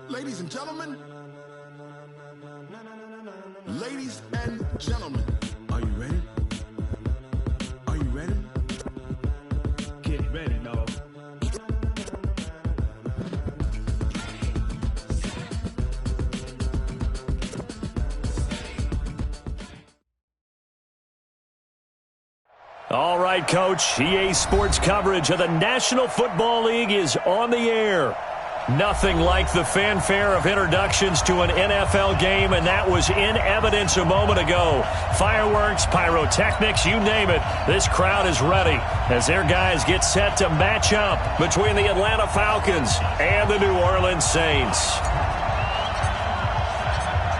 Ladies and gentlemen, ladies and gentlemen, are you ready? Are you ready? Get ready, dog. All right, Coach, EA Sports coverage of the National Football League is on the air. Nothing like the fanfare of introductions to an NFL game, and that was in evidence a moment ago. Fireworks, pyrotechnics, you name it. This crowd is ready as their guys get set to match up between the Atlanta Falcons and the New Orleans Saints.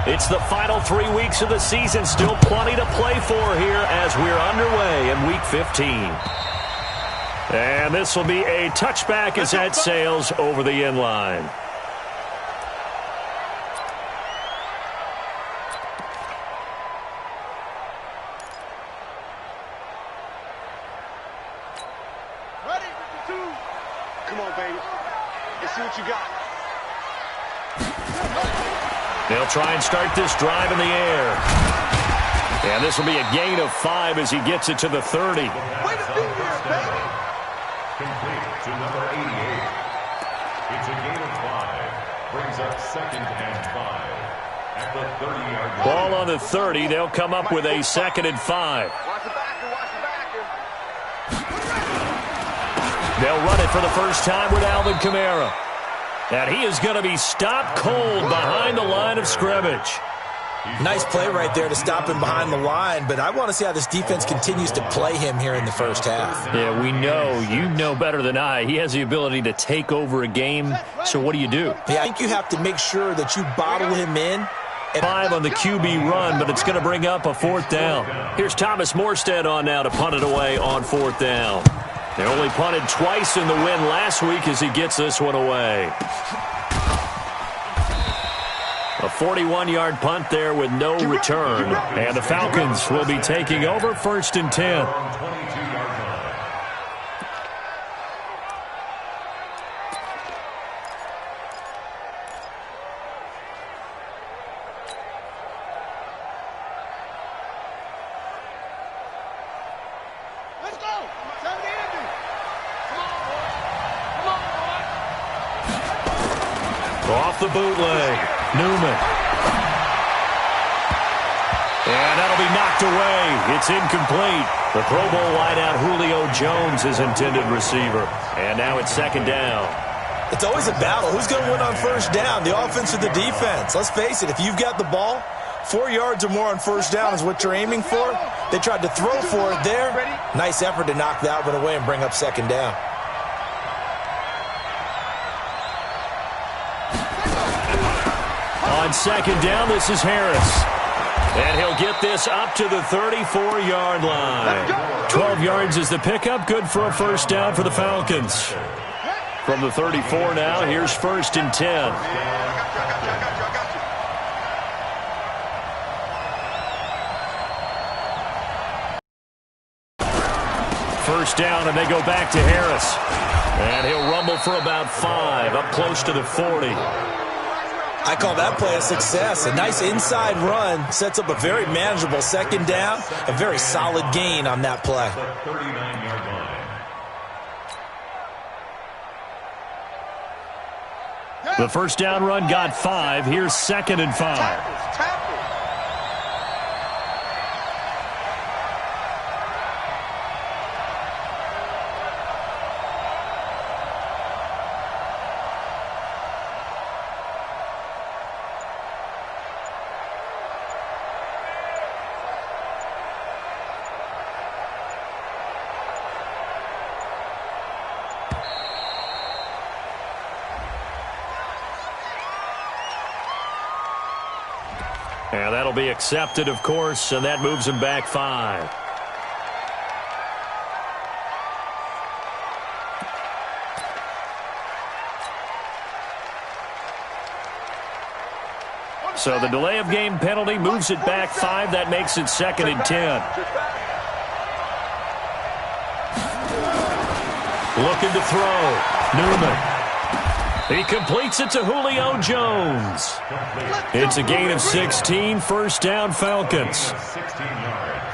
It's the final 3 weeks of the season. Still plenty to play for here as we're underway in Week 15. And this will be a touchback as that sails over the end line. Ready? Come on, baby. Let's see what you got. They'll try and start this drive in the air. And this will be a gain of 5 as he gets it to the 30. Way to be here, baby. Complete to number 88. It's a gain of 5. Brings up 2nd and 5. At the 30-yard line. Ball on the 30. They'll come up with a 2nd and 5. Watch the backer, watch the backer. They'll run it for the first time with Alvin Kamara. And he is going to be stopped cold behind the line of scrimmage. Nice play right there to stop him behind the line, but I want to see how this defense continues to play him here in the first half. Yeah, we know. You know better than I. He has the ability to take over a game, so what do you do? Yeah, I think you have to make sure that you bottle him in. 5 on the QB run, but it's going to bring up a 4th down. Here's Thomas Morstead on now to punt it away on 4th down. They only punted twice in the win last week as he gets this one away. A 41-yard punt there with no return. And the Falcons will be taking over 1st and 10. Let's go. Tell me Andy. Come on, boy. Come on, boy. Off the bootleg. Newman. And that'll be knocked away. It's incomplete. The Pro Bowl wideout Julio Jones is intended receiver. And now it's 2nd down. It's always a battle. Who's going to win on 1st down, the offense or the defense? Let's face it, if you've got the ball, 4 yards or more on 1st down is what you're aiming for. They tried to throw for it there. Nice effort to knock that one away and bring up 2nd down. On 2nd down, this is Harris. And he'll get this up to the 34-yard line. 12 yards is the pickup. Good for a 1st down for the Falcons. From the 34 now, here's 1st and 10. First down, and they go back to Harris. And he'll rumble for about 5, up close to the 40. I call that play a success. A nice inside run sets up a very manageable 2nd down. A very solid gain on that play. 39-yard line. The 1st down run got 5. Here's 2nd and 5. Tackles. And that'll be accepted, of course, and that moves him back 5. So the delay of game penalty moves it back 5. That makes it 2nd and 10. Looking to throw. Newman. He completes it to Julio Jones. It's a gain of 16, first down Falcons.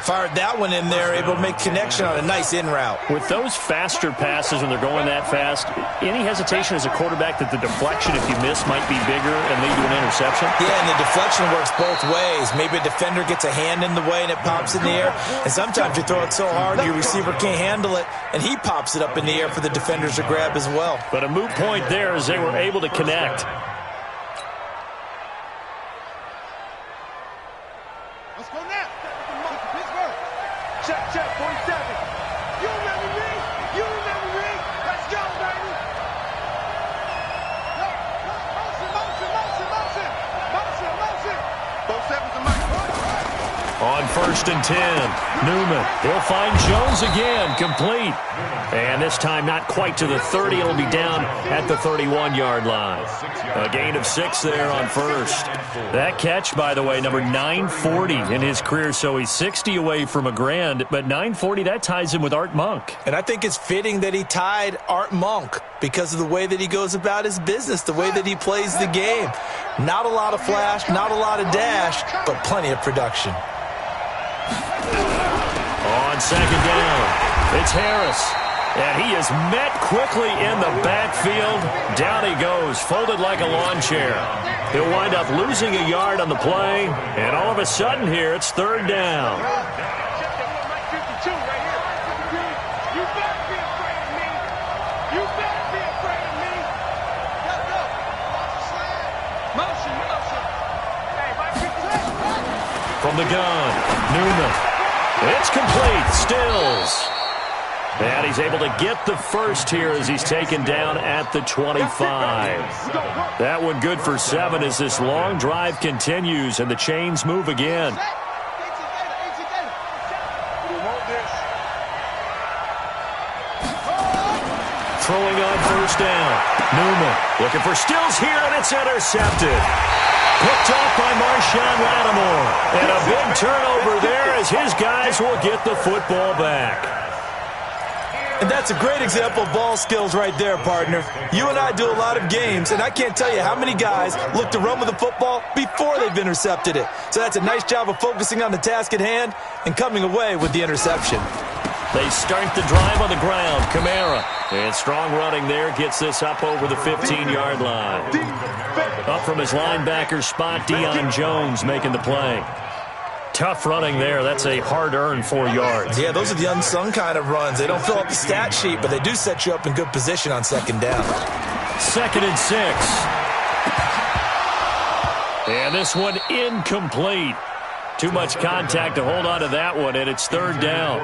Fired that one in there, able to make connection on a nice in route. With those faster passes when they're going that fast, any hesitation as a quarterback that the deflection, if you miss, might be bigger and lead to an interception? Yeah, and the deflection works both ways. Maybe a defender gets a hand in the way and it pops in the air. And sometimes you throw it so hard your receiver can't handle it, and he pops it up in the air for the defenders to grab as well. But a moot point there as they were able to connect. Let's go now. Pittsburgh. Check, 47. You remember me? You remember me? Let's go, baby. Motion. Both sevens and Mike. On first and 10, Newman. He'll find Jones again, complete. And this time not quite to the 30. It'll be down at the 31-yard line. A gain of 6 there on first. That catch, by the way, number 940 in his career, so he's 60 away from a grand, but 940, that ties him with Art Monk. And I think it's fitting that he tied Art Monk because of the way that he goes about his business, the way that he plays the game. Not a lot of flash, not a lot of dash, but plenty of production. On second down, it's Harris. And he is met quickly in the backfield. Down he goes, folded like a lawn chair. He'll wind up losing a yard on the play. And all of a sudden here, it's third down. From the gun, Newman. It's complete, Stills. And he's able to get the first here as he's taken down at the 25. That one good for 7 as this long drive continues and the chains move again. Throwing on first down. Newman looking for Stills here, and it's intercepted. Picked off by Marshawn Lattimore. And a big turnover there as his guys will get the football back. And that's a great example of ball skills right there, partner. You and I do a lot of games, and I can't tell you how many guys look to run with the football before they've intercepted it. So that's a nice job of focusing on the task at hand and coming away with the interception. They start the drive on the ground. Kamara. And strong running there gets this up over the 15-yard line. Up from his linebacker spot, Deion Jones making the play. Tough running there. That's a hard-earned 4 yards. Yeah, those are the unsung kind of runs. They don't fill up the stat sheet, but they do set you up in good position on second down. 2nd and 6. And this one incomplete. Too much contact to hold on to that one, and it's third down.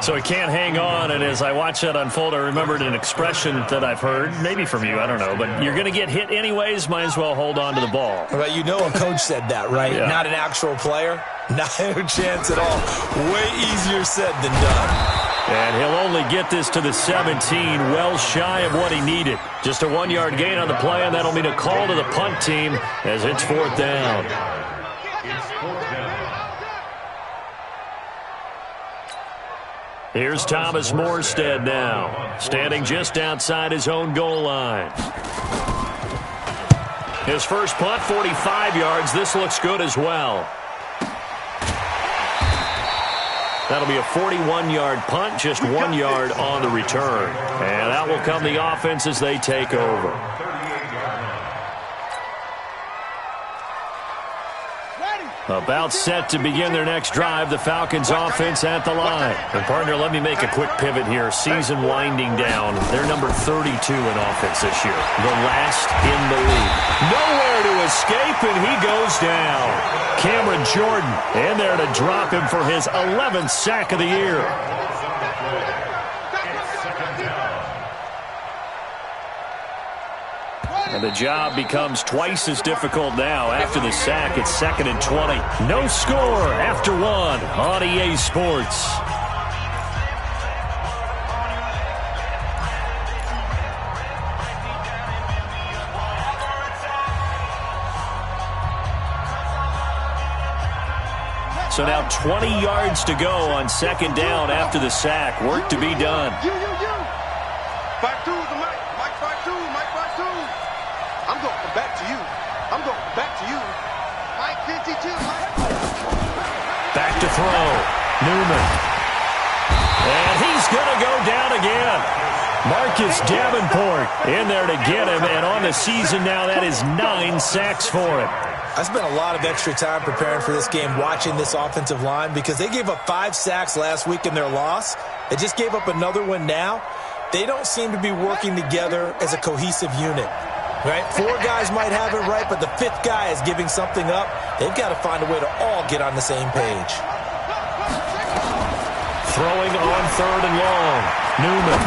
So he can't hang on, and as I watch that unfold, I remembered an expression that I've heard, maybe from you, I don't know, but you're going to get hit anyways, might as well hold on to the ball. Right, you know a coach said that, right? Yeah. Not an actual player. Not a chance at all. Way easier said than done. And he'll only get this to the 17, well shy of what he needed. Just a 1-yard gain on the play, and that'll mean a call to the punt team as it's fourth down. Here's Thomas Morstead now, standing just outside his own goal line. His first punt, 45 yards. This looks good as well. That'll be a 41-yard punt, just 1 yard on the return. And that will come the offense as they take over. About set to begin their next drive, the Falcons offense at the line. And partner, let me make a quick pivot here. Season winding down. They're number 32 in offense this year. The last in the league. Nowhere to escape, and he goes down. Cameron Jordan in there to drop him for his 11th sack of the year. And the job becomes twice as difficult now after the sack. It's 2nd and 20. No score after 1 on EA Sports. So now 20 yards to go on 2nd down after the sack. Work to be done. 5-2, Mike 5-2, Mike 5-2. going back to you. I'm going back to you. Mike 52. Back to throw. Newman. And he's going to go down again. Marcus Davenport in there to get him. And on the season now, that is 9 sacks for him. I spent a lot of extra time preparing for this game, watching this offensive line, because they gave up 5 sacks last week in their loss. They just gave up another one now. They don't seem to be working together as a cohesive unit, right? 4 guys might have it right, but the 5th guy is giving something up. They've got to find a way to all get on the same page. Throwing on 3rd and long. Newman.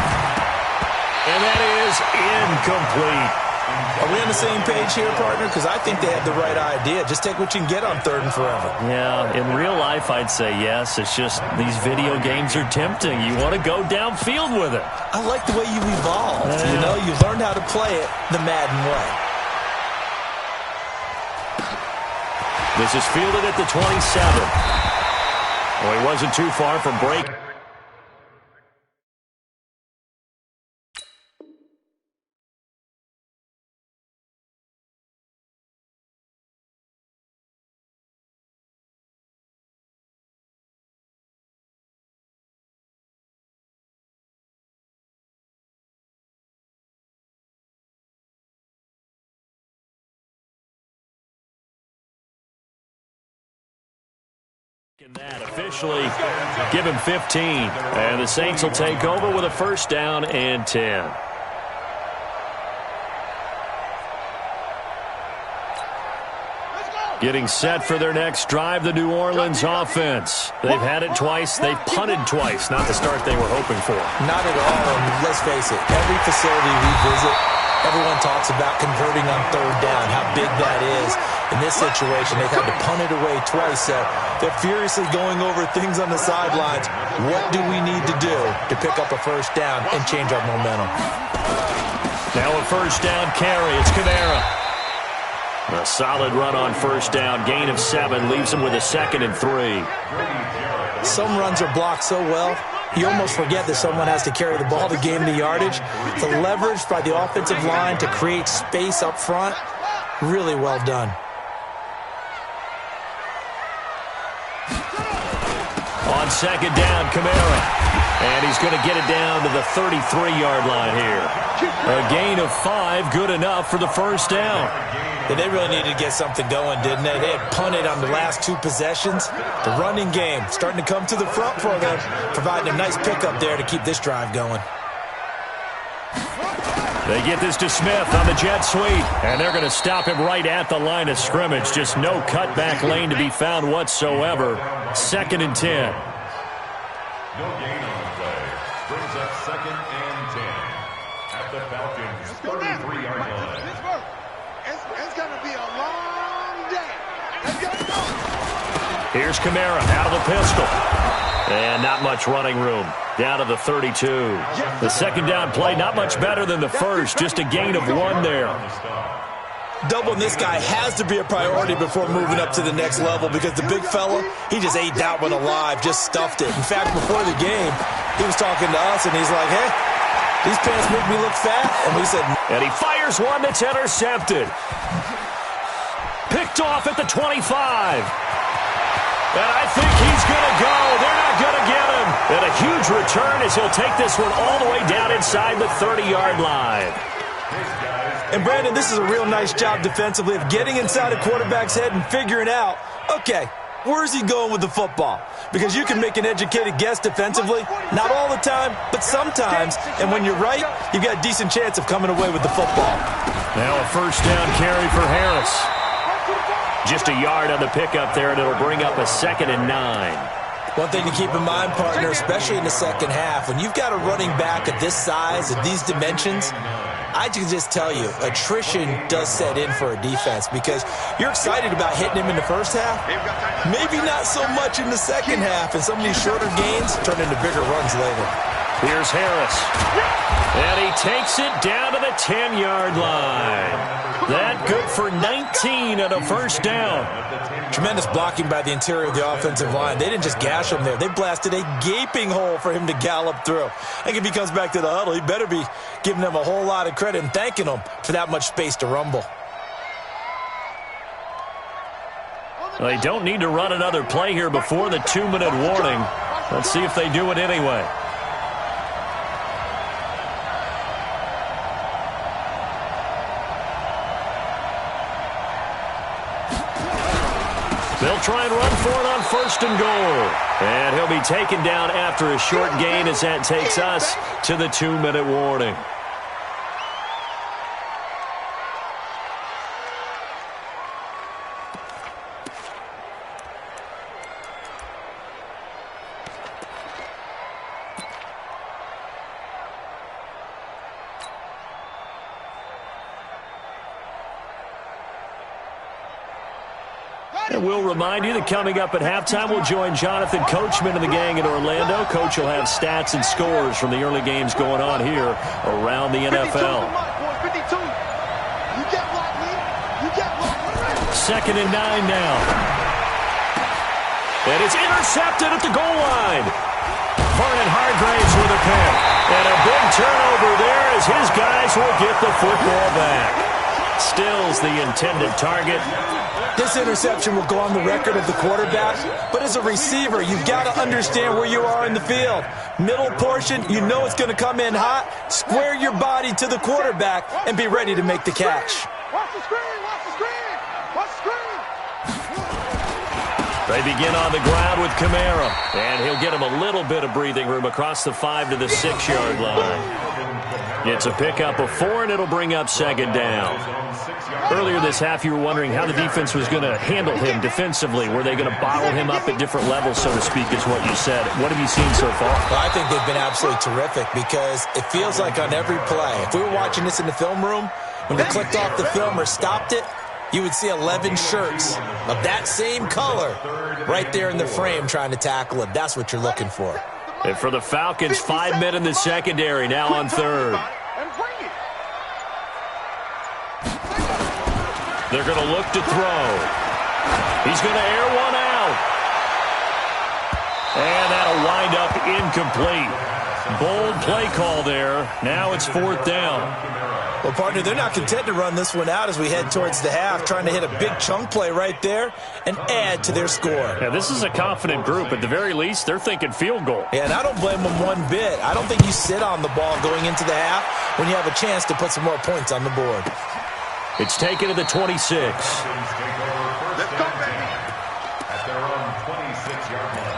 And that is incomplete. Are we on the same page here, partner? Because I think they have the right idea. Just take what you can get on 3rd and forever. Yeah, in real life, I'd say yes. It's just these video games are tempting. You want to go downfield with it. I like the way you evolved. Yeah. You know, you learned how to play it the Madden way. This is fielded at the 27. Well, he wasn't too far from break. That officially give him 15, and the Saints will take over with a 1st down and 10. Getting set for their next drive, the New Orleans offense. They've had it twice. They've punted twice. Not the start they were hoping for. Not at all, and let's face it, every facility we visit, everyone talks about converting on 3rd down, how big that is. In this situation, they've had to punt it away twice, so they're furiously going over things on the sidelines. What do we need to do to pick up a 1st down and change our momentum? Now a 1st down carry. It's Kamara. A solid run on 1st down. Gain of 7 leaves him with a 2nd and 3. Some runs are blocked so well, you almost forget that someone has to carry the ball to gain the yardage. The leverage by the offensive line to create space up front, really well done. On 2nd down, Kamara. And he's going to get it down to the 33-yard line here. A gain of 5, good enough for the 1st down. Yeah, they really needed to get something going, didn't they? They had punted on the last 2 possessions. The running game starting to come to the front for them, providing a nice pickup there to keep this drive going. They get this to Smith on the jet sweep, and they're going to stop him right at the line of scrimmage. Just no cutback lane to be found whatsoever. 2nd and 10. No gain on the play. Brings up 2nd and 10 at the Falcons' 33-yard line. It's going to be a long day. Let's go. Here's Kamara out of the pistol. And not much running room. Down to the 32. The 2nd down play, not much better than the first. Just a gain of 1 there. Doubling this guy has to be a priority before moving up to the next level, because the big fella, he just ate that one alive, just stuffed it. In fact, before the game, he was talking to us, and he's like, hey, these pants make me look fat. And we said, and he fires one that's intercepted. Picked off at the 25. And I think he's going to go. They're not going to get him. And a huge return as he'll take this one all the way down inside the 30-yard line. And Brandon, this is a real nice job defensively of getting inside a quarterback's head and figuring out, okay, where's he going with the football? Because you can make an educated guess defensively, not all the time, but sometimes. And when you're right, you've got a decent chance of coming away with the football. Now a 1st down carry for Harris. Just a yard on the pickup there, and it'll bring up a 2nd and 9. One thing to keep in mind, partner, especially in the second half, when you've got a running back of this size, of these dimensions, I can just tell you, attrition does set in for a defense, because you're excited about hitting him in the first half, maybe not so much in the second half, and some of these shorter gains turn into bigger runs later. Here's Harris. And he takes it down to the 10-yard line. That good for 19 and a 1st down. Tremendous blocking by the interior of the offensive line. They didn't just gash him there. They blasted a gaping hole for him to gallop through. I think if he comes back to the huddle, he better be giving them a whole lot of credit and thanking them for that much space to rumble. They don't need to run another play here before the 2-minute warning. Let's see if they do it anyway. They'll try and run for it on 1st and goal. And he'll be taken down after a short gain as that takes us to the 2-minute warning. And we'll remind you that coming up at halftime, we'll join Jonathan Coachman and the gang in Orlando. Coach will have stats and scores from the early games going on here around the NFL. 2nd and 9 now. And it's intercepted at the goal line. Vernon Hargraves with a pick. And a big turnover there as his guys will get the football back. Stills the intended target. This interception will go on the record of the quarterback, but as a receiver, you've got to understand where you are in the field. Middle portion, you know it's going to come in hot. Square your body to the quarterback and be ready to make the catch. Watch the screen! Watch the screen! Watch the screen! They begin on the ground with Kamara, and he'll get him a little bit of breathing room across the 5 to the 6-yard line. It's a pickup of 4, and it'll bring up 2nd down. Earlier this half, you were wondering how the defense was going to handle him defensively. Were they going to bottle him up at different levels, so to speak, is what you said. What have you seen so far? Well, I think they've been absolutely terrific because it feels like on every play, if we were watching this in the film room, when they clicked off the film or stopped it, you would see 11 shirts of that same color right there in the frame trying to tackle him. That's what you're looking for. And for the Falcons, 5 men in the secondary now on 3rd. They're going to look to throw. He's going to air one out. And that'll wind up incomplete. Bold play call there. Now it's 4th down. Well, partner, they're not content to run this one out as we head towards the half, trying to hit a big chunk play right there and add to their score. Yeah, this is a confident group. At the very least, they're thinking field goal. Yeah, and I don't blame them one bit. I don't think you sit on the ball going into the half when you have a chance to put some more points on the board. It's taken to the 26. Let's go, baby. At their own 26-yard line.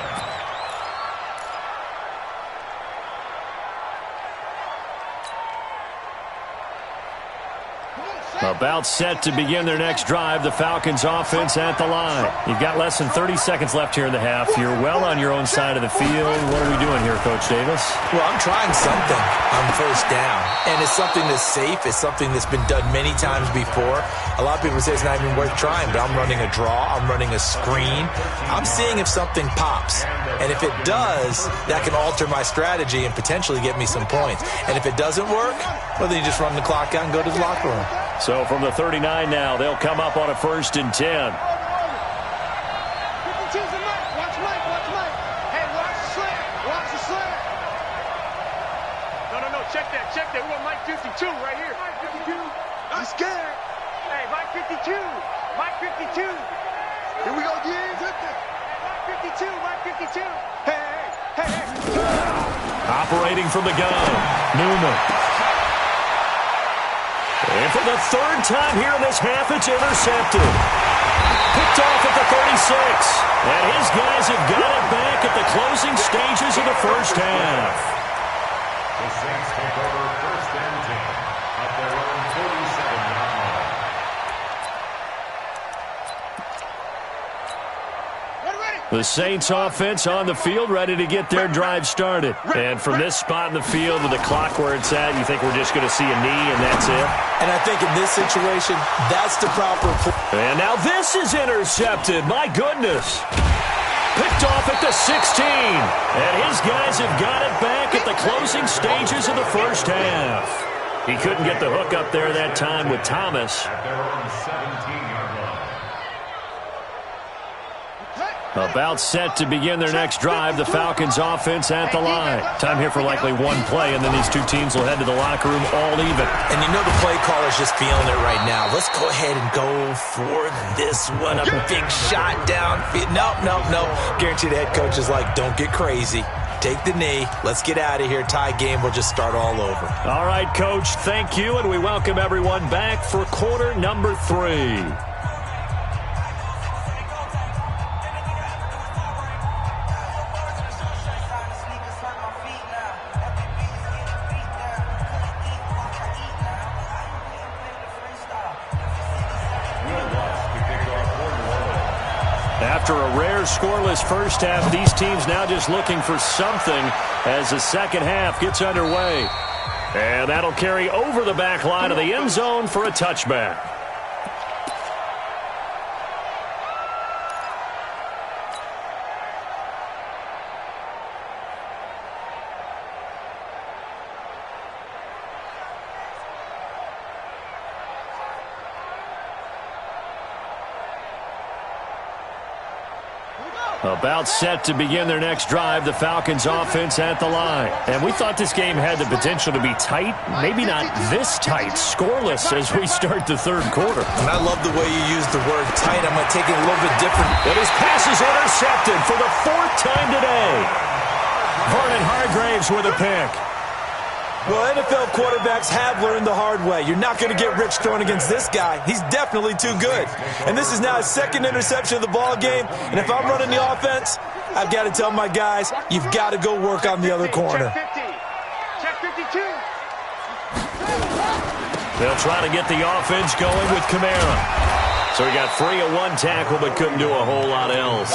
About set to begin their next drive. The Falcons offense at the line. You've got less than 30 seconds left here in the half. You're well on your own side of the field. What are we doing here, Coach Davis? Well, I'm trying something on 1st down. And it's something that's safe. It's something that's been done many times before. A lot of people say it's not even worth trying, but I'm running a draw. I'm running a screen. I'm seeing if something pops. And if it does, that can alter my strategy and potentially get me some points. And if it doesn't work, well, then you just run the clock out and go to the locker room. So from the 39 now, they'll come up on a 1st and 10. Watch Mike. Watch Mike. Hey, watch the slant. Watch the slant. No. Check that. We want Mike 52 right here. Mike 52. I'm scared. Hey, Mike 52. Mike 52. Here we go, Gibbs. Mike 52. Hey. Operating from the gun, Newman. And for the 3rd time here in this half, it's intercepted. Picked off at the 36. And his guys have got it back at the closing stages of the 1st half. The Saints take over 1st and 10 at their own 47-yard line. The Saints offense on the field, ready to get their drive started. And from this spot in the field with the clock where it's at, you think we're just going to see a knee and that's it? And I think in this situation, that's the proper play. And now this is intercepted. My goodness. Picked off at the 16. And his guys have got it back at the closing stages of the 1st half. He couldn't get the hook up there that time with Thomas. At their own 17-yard line. About set to begin their next drive, the Falcons offense at the line. Time here for likely one play, and then these two teams will head to the locker room all even. And you know the play caller's just feeling it right now. Let's go ahead and go for this one. A big shot downfield. No. Guaranteed the head coach is like, don't get crazy. Take the knee. Let's get out of here. Tie game. We'll just start all over. All right, Coach. Thank you, and we welcome everyone back for quarter number 3. After a rare scoreless first half, these teams now just looking for something as the second half gets underway. And that'll carry over the back line of the end zone for a touchback. About set to begin their next drive, the Falcons offense at the line. And we thought this game had the potential to be tight, maybe not this tight, scoreless as we start the third quarter. And I love the way you use the word tight. I'm going to take it a little bit different. But his pass is intercepted for the 4th time today. Vernon Hargreaves with a pick. Well, NFL quarterbacks have learned the hard way. You're not going to get rich throwing against this guy. He's definitely too good. And this is now his 2nd interception of the ball game. And if I'm running the offense, I've got to tell my guys, you've got to go work on the other corner. Check 52. They'll try to get the offense going with Kamara. So he got free of one tackle but couldn't do a whole lot else.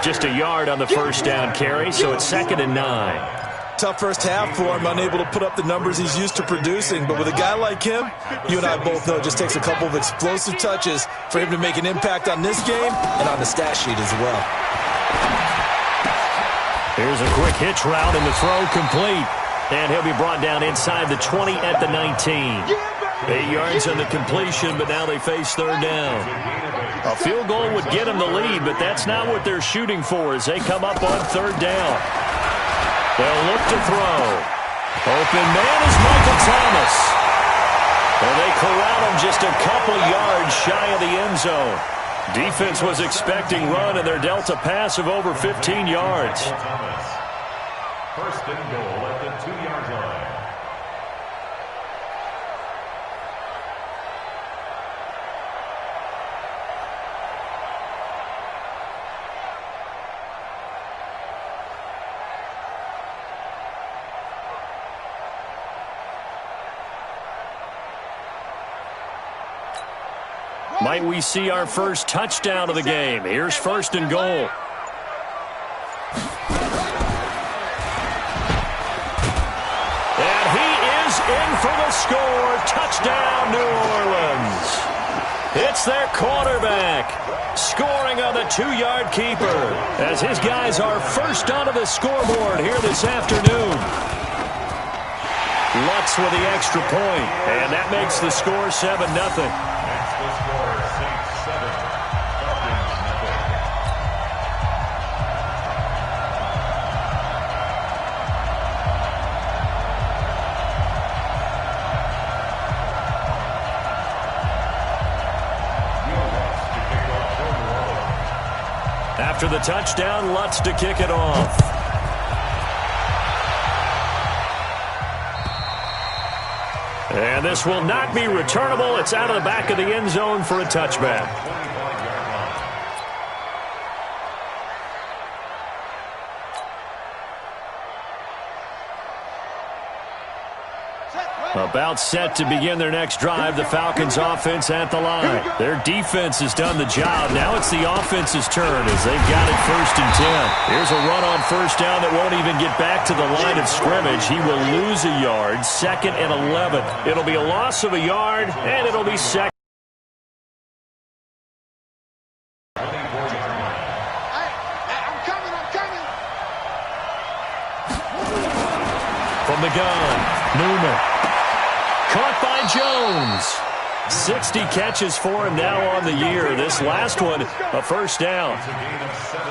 Just a yard on the first down carry, so it's 2nd and 9. Tough first half for him, unable to put up the numbers he's used to producing. But with a guy like him, you and I both know it just takes a couple of explosive touches for him to make an impact on this game and on the stat sheet as well. Here's a quick hitch route and the throw complete. And he'll be brought down inside the 20 at the 19. 8 yards on the completion, but now they face third down. A field goal would get them the lead, but that's not what they're shooting for as they come up on third down. They'll look to throw. Open man is Michael Thomas. And they corral him just a couple yards shy of the end zone. Defense was expecting run, and they're dealt a pass of over 15 yards. First and goal at the 2-yard line. Might we see our first touchdown of the game? Here's first and goal. And he is in for the score. Touchdown, New Orleans. It's their quarterback scoring on the 2-yard keeper as his guys are first onto the scoreboard here this afternoon. Lutz with the extra point, and that makes the score 7-0. After the touchdown, Lutz to kick it off. And this will not be returnable. It's out of the back of the end zone for a touchback. About set to begin their next drive, the Falcons offense at the line. Their defense has done the job. Now it's the offense's turn as they've got it 1st and 10. Here's a run on first down that won't even get back to the line of scrimmage. He will lose a yard, 2nd and 11. It'll be a loss of a yard, and it'll be 2nd. From the gun, Newman. Caught by Jones. 60 catches for him now on the year. This last one, a first down.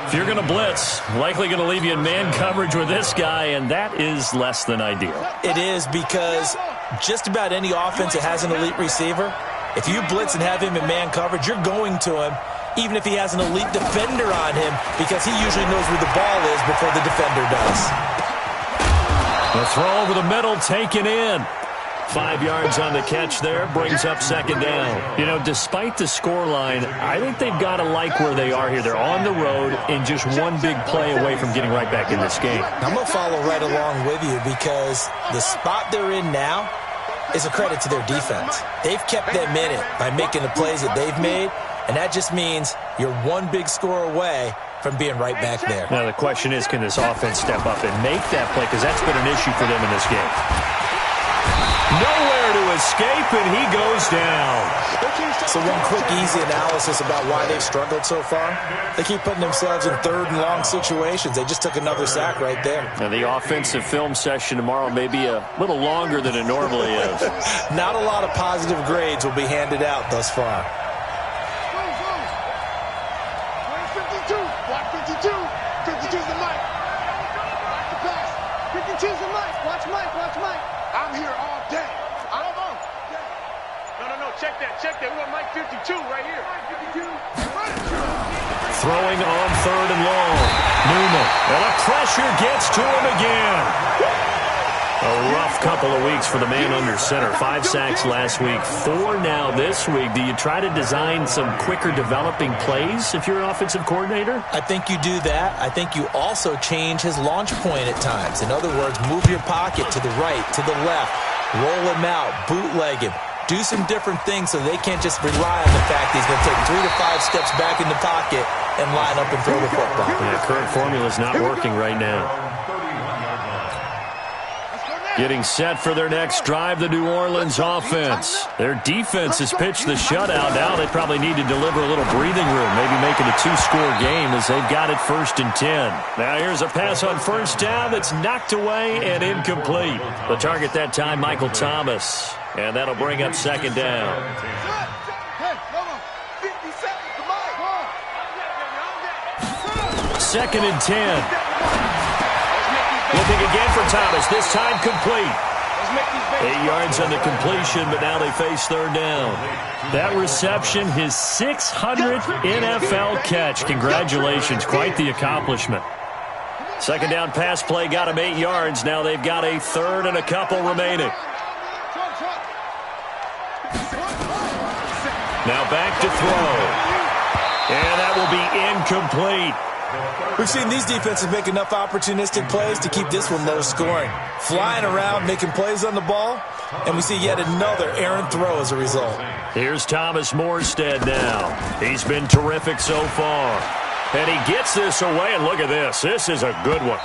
If you're going to blitz, likely going to leave you in man coverage with this guy, and that is less than ideal. It is, because just about any offense that has an elite receiver, if you blitz and have him in man coverage, you're going to him, even if he has an elite defender on him, because he usually knows where the ball is before the defender does. The throw over the middle, taken in. 5 yards on the catch there, brings up second down. You know, despite the scoreline, I think they've got to like where they are here. They're on the road and just one big play away from getting right back in this game. I'm going to follow right along with you, because the spot they're in now is a credit to their defense. They've kept them in it by making the plays that they've made, and that just means you're one big score away from being right back there. Now, the question is, can this offense step up and make that play? Because that's been an issue for them in this game. Nowhere to escape, and he goes down. So one quick, easy analysis about why they've struggled so far. They keep putting themselves in third and long situations. They just took another sack right there. Now, the offensive film session tomorrow may be a little longer than it normally is. Not a lot of positive grades will be handed out thus far. 52. Watch 52. 52's the mic. Watch the pass. 52's the mic. Watch Mike. Watch Mike. I'm here all day. No. Check that. We want Mike 52 right here. Mike 52. Throwing on third and long. Newman. And the pressure gets to him again. A rough couple of weeks for the man under center. 5 sacks last week, 4 now this week. Do you try to design some quicker developing plays if you're an offensive coordinator? I think you do that. I think you also change his launch point at times. In other words, move your pocket to the right, to the left, roll him out, bootleg him. Do some different things so they can't just rely on the fact he's going to take 3 to 5 steps back in the pocket and line up and throw the football. Yeah, current formula is not working right now. Getting set for their next drive, the New Orleans offense. Their defense has pitched the shutout. Now they probably need to deliver a little breathing room, maybe make it a 2-score game as they've got it 1st and 10. Now here's a pass on first down that's knocked away and incomplete. The target that time, Michael Thomas. And that'll bring up second down. Second and 10. Looking again for Thomas, this time complete. 8 yards on the completion, but now they face third down. That reception, his 600th NFL catch. Congratulations, quite the accomplishment. Second down pass play got him 8 yards. Now they've got a third and a couple remaining. Now back to throw. And that will be incomplete. We've seen these defenses make enough opportunistic plays to keep this one low scoring. Flying around, making plays on the ball, and we see yet another errant throw as a result. Here's Thomas Morstead now. He's been terrific so far. And he gets this away, and look at this. This is a good one.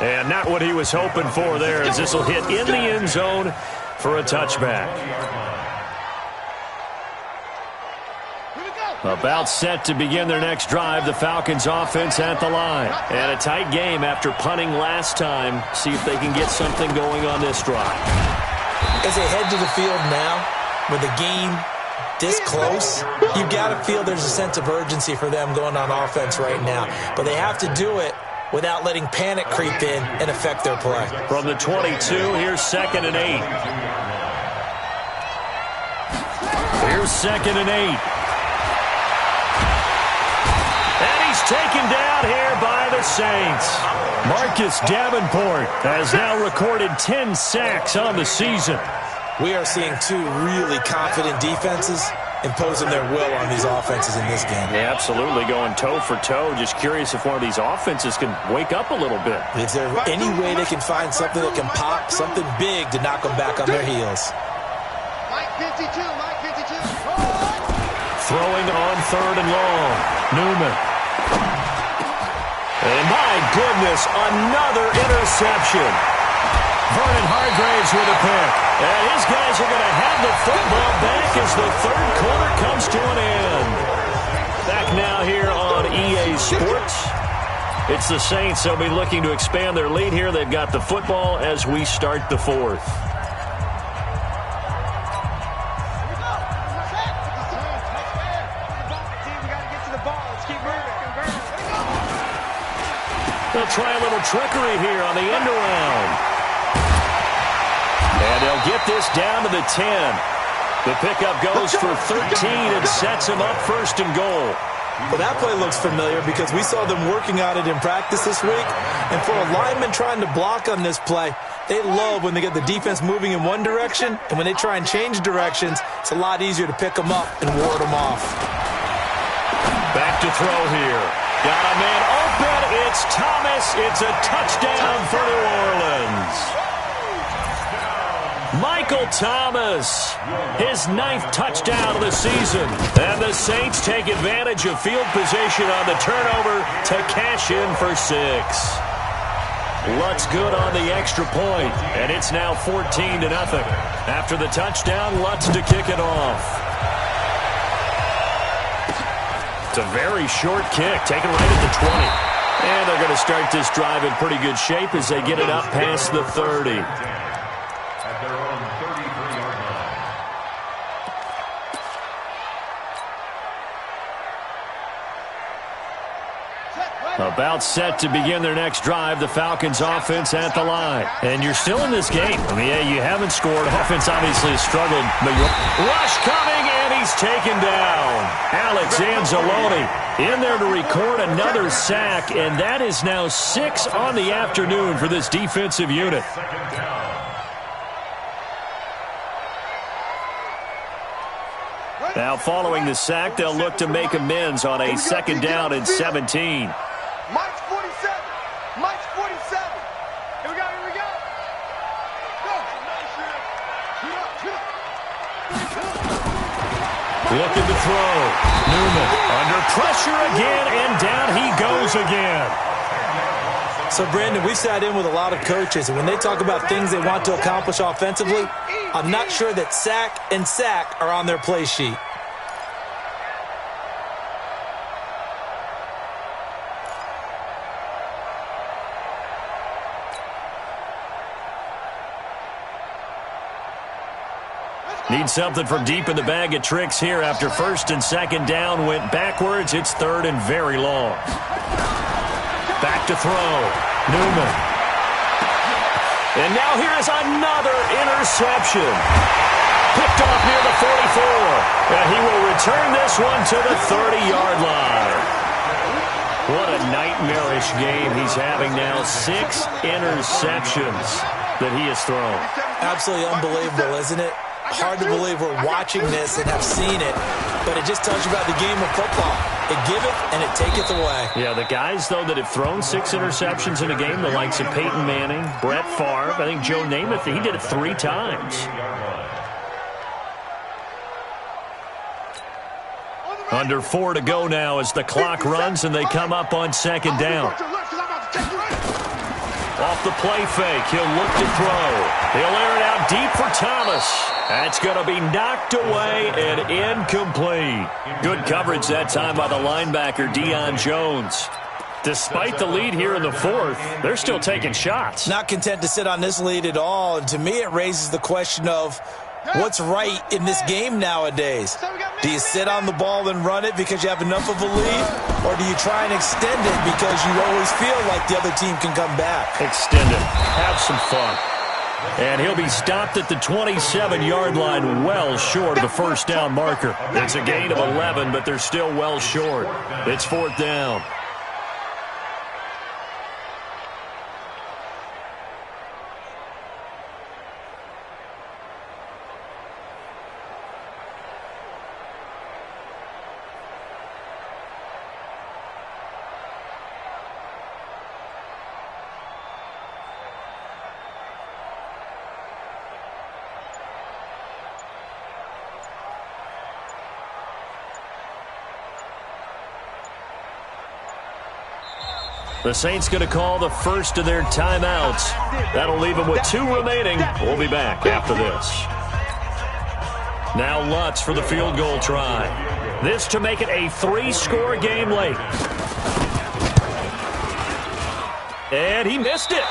And not what he was hoping for there, as this will hit in the end zone for a touchback. About set to begin their next drive, the Falcons offense at the line. And a tight game after punting last time. See if they can get something going on this drive. As they head to the field now, with the game this close, you've got to feel there's a sense of urgency for them going on offense right now. But they have to do it without letting panic creep in and affect their play. From the 22, here's 2nd and 8. Here's 2nd and 8. Taken down here by the Saints. Marcus Davenport has now recorded 10 sacks on the season. We are seeing 2 really confident defenses imposing their will on these offenses in this game. Yeah, absolutely, going toe for toe. Just curious if one of these offenses can wake up a little bit. Is there any way they can find something that can pop, something big to knock them back on their heels? Mike 52. Throwing on third and long. Newman. And my goodness, another interception. Vernon Hargraves with a pick. And his guys are going to have the football back as the third quarter comes to an end. Back now here on EA Sports. It's the Saints. They'll be looking to expand their lead here. They've got the football as we start the fourth. They'll try a little trickery here on the end around. And they'll get this down to the 10. The pickup goes for 13 and sets him up first and goal. Well, that play looks familiar because we saw them working on it in practice this week. And for a lineman trying to block on this play, they love when they get the defense moving in one direction, and when they try and change directions, it's a lot easier to pick them up and ward them off. Back to throw here. Got a man open. It's Thomas. It's a touchdown for New Orleans. Michael Thomas, his 9th touchdown of the season. And the Saints take advantage of field position on the turnover to cash in for 6. Lutz good on the extra point, and it's now 14-0. After the touchdown, Lutz to kick it off. It's a very short kick, taken right at the 20. And they're going to start this drive in pretty good shape as they get it up past the 30. At their own 33-yard line. About set to begin their next drive, the Falcons offense at the line. And you're still in this game. I mean, yeah, you haven't scored. Offense obviously has struggled. But rush coming, and he's taken down. Alex Anzalone in there to record another sack, and that is now 6 on the afternoon for this defensive unit. Now following the sack, they'll look to make amends on a 2nd down and 17. Mike's 47. Mike's 47. Here we go, here we go. Go. Looking to throw. Newman under pressure again, and down he goes again. So, Brandon, we sat in with a lot of coaches, and when they talk about things they want to accomplish offensively, I'm not sure that sack and sack are on their play sheet. Need something from deep in the bag of tricks here after 1st and 2nd down went backwards. It's 3rd and very long. Back to throw. Newman. And now here is another interception. Picked off near the 44. And he will return this one to the 30-yard line. What a nightmarish game he's having now. 6 interceptions that he has thrown. Absolutely unbelievable, isn't it? Hard to believe we're watching this and have seen it, but it just tells you about the game of football. It giveth and it taketh away. Yeah, the guys, though, that have thrown 6 interceptions in a game, the likes of Peyton Manning, Brett Favre, I think Joe Namath, he did it 3 times. Under 4 to go now as the clock runs and they come up on 2nd down. Off the play fake, he'll look to throw. He'll air it out deep for Thomas. That's going to be knocked away and incomplete. Good coverage that time by the linebacker, Deion Jones. Despite the lead here in the 4th, they're still taking shots. Not content to sit on this lead at all, and to me it raises the question of what's right in this game nowadays. Do you sit on the ball and run it because you have enough of a lead, or do you try and extend it because you always feel like the other team can come back? Extend it. Have some fun. And he'll be stopped at the 27-yard line, well short of the 1st down marker. It's a gain of 11, but they're still well short. It's 4th down. The Saints going to call the first of their timeouts. That'll leave them with 2 remaining. We'll be back after this. Now Lutz for the field goal try. This to make it a 3-score game late. And he missed it.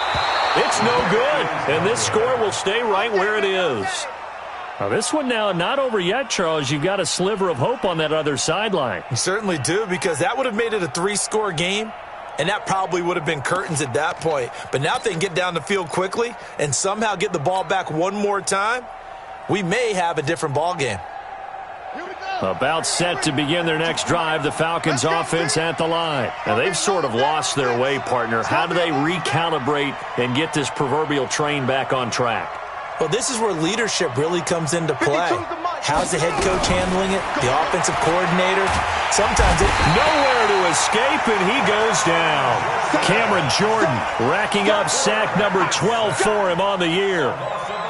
It's no good. And this score will stay right where it is. Now this one now not over yet, Charles. You've got a sliver of hope on that other sideline. You certainly do, because that would have made it a 3-score game and that probably would have been curtains at that point. But now if they can get down the field quickly and somehow get the ball back one more time, we may have a different ball game. About set to begin their next drive, the Falcons offense at the line. Now, they've sort of lost their way, partner. How do they recalibrate and get this proverbial train back on track? Well, this is where leadership really comes into play. How's the head coach handling it? The offensive coordinator? Sometimes it... Nowhere to escape, and he goes down. Cameron Jordan racking up sack number 12 for him on the year.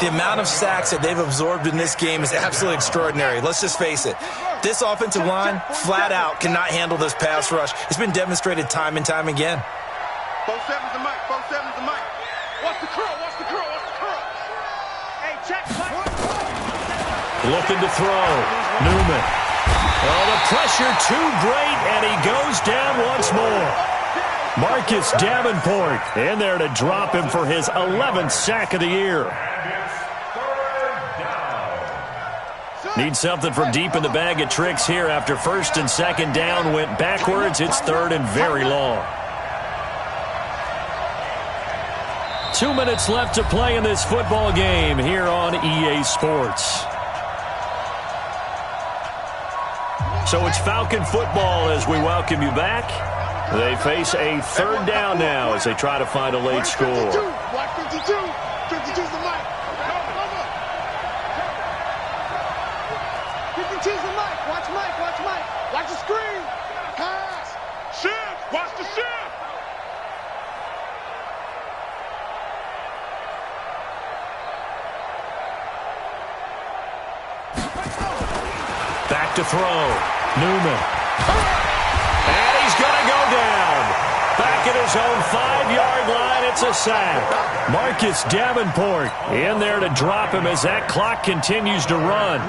The amount of sacks that they've absorbed in this game is absolutely extraordinary. Let's just face it. This offensive line, flat out, cannot handle this pass rush. It's been demonstrated time and time again. 4-7's the mic. 4-7's the mic. Watch the curl. Watch the curl. Watch the curl. Hey, check. Looking to throw. Newman. Oh, the pressure too great, and he goes down once more. Marcus Davenport in there to drop him for his 11th sack of the year. Need something from deep in the bag of tricks here after first and second down went backwards. It's third and very long. 2 minutes left to play in this football game here on EA Sports. So it's Falcon football as we welcome you back. They face a third down now as they try to find a late score. Watch 52. 52's the mic. 52's the mic. Watch Mike. Watch Mike. Watch the screen. Pass. Shift. Watch the shift. Back to throw. Newman. And he's going to go down. Back at his own 5-yard line, it's a sack. Marcus Davenport in there to drop him as that clock continues to run.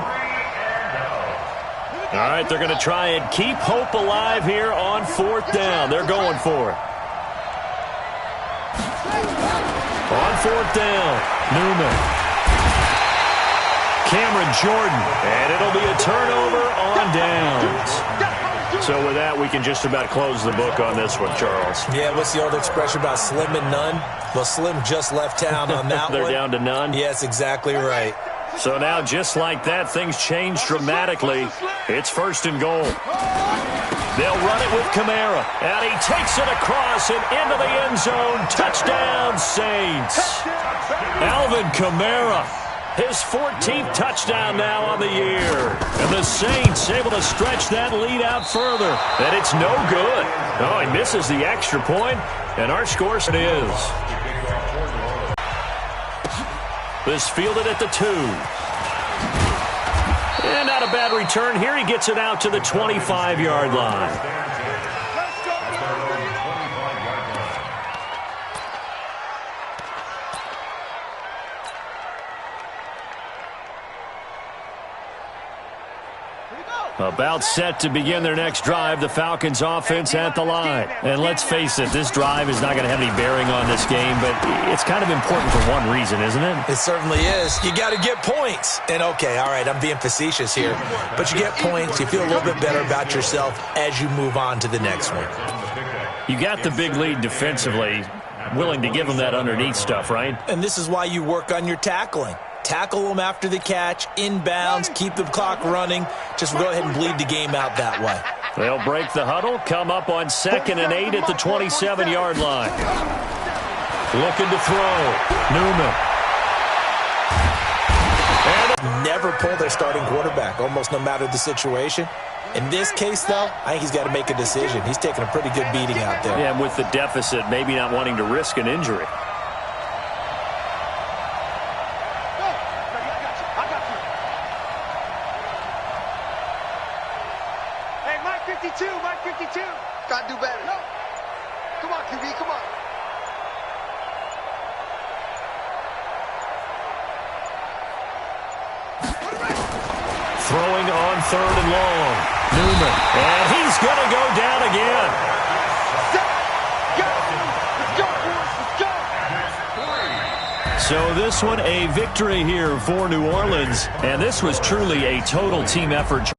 All right, they're going to try and keep hope alive here on fourth down. They're going for it. On fourth down, Newman. Cameron Jordan, and it'll be a turnover on downs. So with that, we can just about close the book on this one, Charles. Yeah, what's the old expression about slim and none? Well, Slim just left town on that They're one. down to none? Yes, exactly right. So now, just like that, things change dramatically. It's first and goal. They'll run it with Kamara, and he takes it across and into the end zone. Touchdown, Saints. Alvin Kamara. His 14th touchdown now on the year. And the Saints able to stretch that lead out further. And it's no good. Oh, he misses the extra point, and our score is. This fielded at the 2. And not a bad return here. He gets it out to the 25-yard line. About set to begin their next drive, the Falcons offense at the line. And let's face it, this drive is not going to have any bearing on this game, but it's kind of important for one reason, isn't it? It certainly is. You got to get points. And okay, all right, I'm being facetious here. But you get points, you feel a little bit better about yourself as you move on to the next one. You got the big lead defensively, willing to give them that underneath stuff, right? And this is why you work on your tackling. Tackle them after the catch, inbounds, keep the clock running. Just go ahead and bleed the game out that way. They'll break the huddle, come up on 2nd and 8 at the 27-yard line. Looking to throw. Newman. And never pull their starting quarterback, almost no matter the situation. In this case, though, I think he's got to make a decision. He's taking a pretty good beating out there. yeah, with the deficit, maybe not wanting to risk an injury. Mike 52. Gotta do better. No. Come on, QB, come on. Throwing on 3rd and long. Newman. And he's going to go down again. So this one, a victory here for New Orleans. And this was truly a total team effort.